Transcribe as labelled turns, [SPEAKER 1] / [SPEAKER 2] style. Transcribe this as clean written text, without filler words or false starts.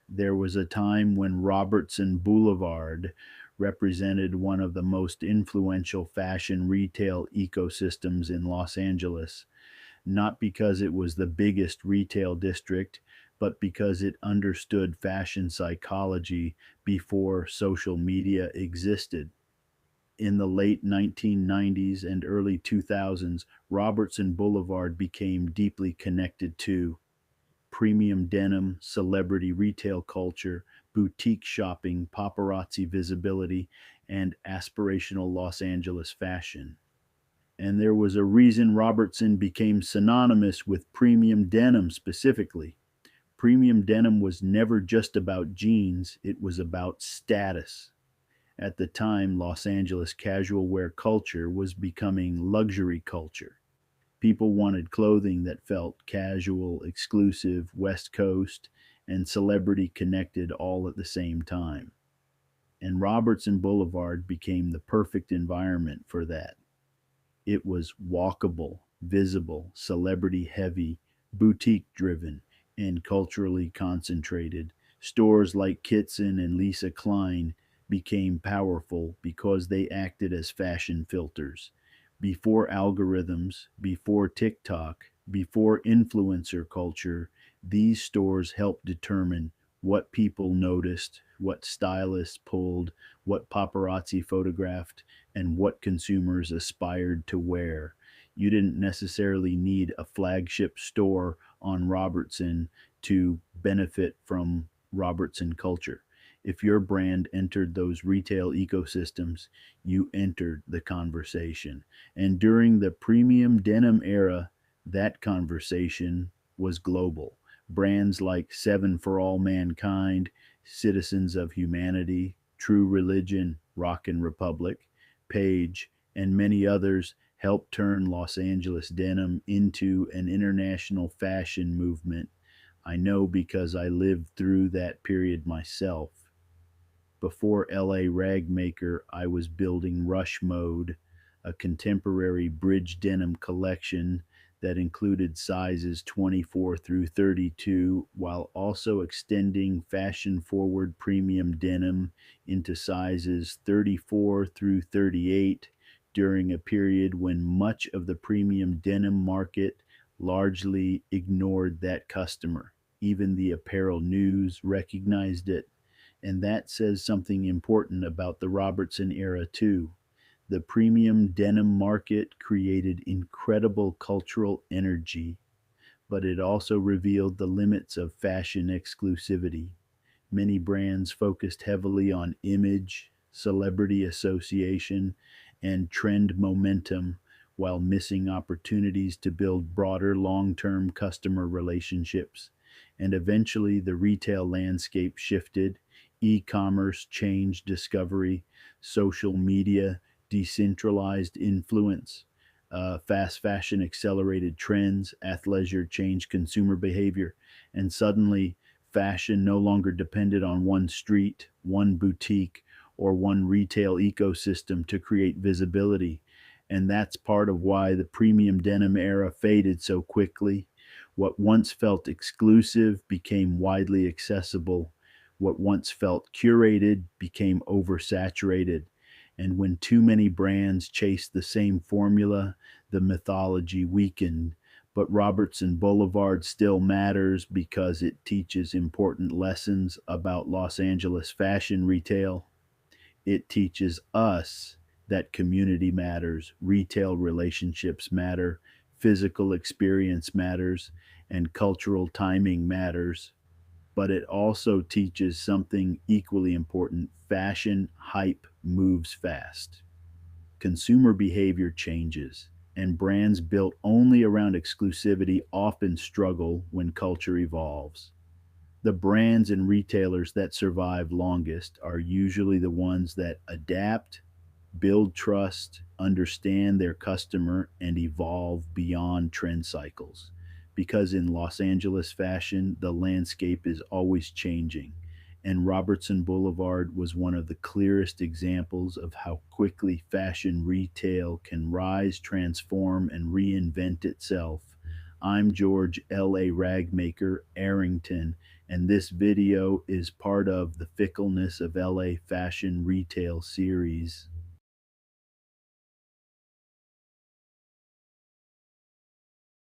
[SPEAKER 1] There was a time when Robertson Boulevard represented one of the most influential fashion retail ecosystems in Los Angeles, not because it was the biggest retail district, but because it understood fashion psychology before social media existed. In the late 1990s and early 2000s, Robertson Boulevard became deeply connected to premium denim, celebrity retail culture, boutique shopping, paparazzi visibility, and aspirational Los Angeles fashion. And there was a reason Robertson became synonymous with premium denim specifically. Premium denim was never just about jeans, it was about status. At the time, Los Angeles casual wear culture was becoming luxury culture. People wanted clothing that felt casual, exclusive, West Coast, and celebrity connected all at the same time. And Robertson Boulevard became the perfect environment for that. It was walkable, visible, celebrity heavy, boutique driven, and culturally concentrated. Stores like Kitson and Lisa Kline became powerful because they acted as fashion filters. Before algorithms, before TikTok, before influencer culture, these stores helped determine what people noticed, what stylists pulled, what paparazzi photographed, and what consumers aspired to wear. You didn't necessarily need a flagship store on Robertson to benefit from Robertson culture. If your brand entered those retail ecosystems, you entered the conversation. And during the premium denim era, that conversation was global. Brands like Seven for All Mankind, Citizens of Humanity, True Religion, Rock and Republic, Page, and many others helped turn Los Angeles denim into an international fashion movement. I know because I lived through that period myself. Before LA Ragmaker, I was building Rush Mode, a contemporary bridge denim collection that included sizes 24 through 32, while also extending fashion forward premium denim into sizes 34 through 38 during a period when much of the premium denim market largely ignored that customer. Even the apparel news recognized it, and that says something important about the Robertson era, too. The premium denim market created incredible cultural energy, but it also revealed the limits of fashion exclusivity. Many brands focused heavily on image, celebrity association, and trend momentum while missing opportunities to build broader long term customer relationships. And eventually, the retail landscape shifted. E commerce changed discovery, social media, decentralized influence, fast fashion accelerated trends, athleisure changed consumer behavior, and suddenly fashion no longer depended on one street, one boutique, or one retail ecosystem to create visibility. And that's part of why the premium denim era faded so quickly. What once felt exclusive became widely accessible. What once felt curated became oversaturated. And when too many brands chased the same formula, the mythology weakened. But Robertson Boulevard still matters because it teaches important lessons about Los Angeles fashion retail. It teaches us that community matters, retail relationships matter, physical experience matters, and cultural timing matters. But it also teaches something equally important: fashion hype moves fast. Consumer behavior changes, and brands built only around exclusivity often struggle when culture evolves. The brands and retailers that survive longest are usually the ones that adapt, build trust, understand their customer, and evolve beyond trend cycles. Because in Los Angeles fashion, the landscape is always changing. And Robertson Boulevard was one of the clearest examples of how quickly fashion retail can rise, transform, and reinvent itself. I'm George L.A. Ragmaker, Arrington, and this video is part of the Fickleness of LA fashion retail series.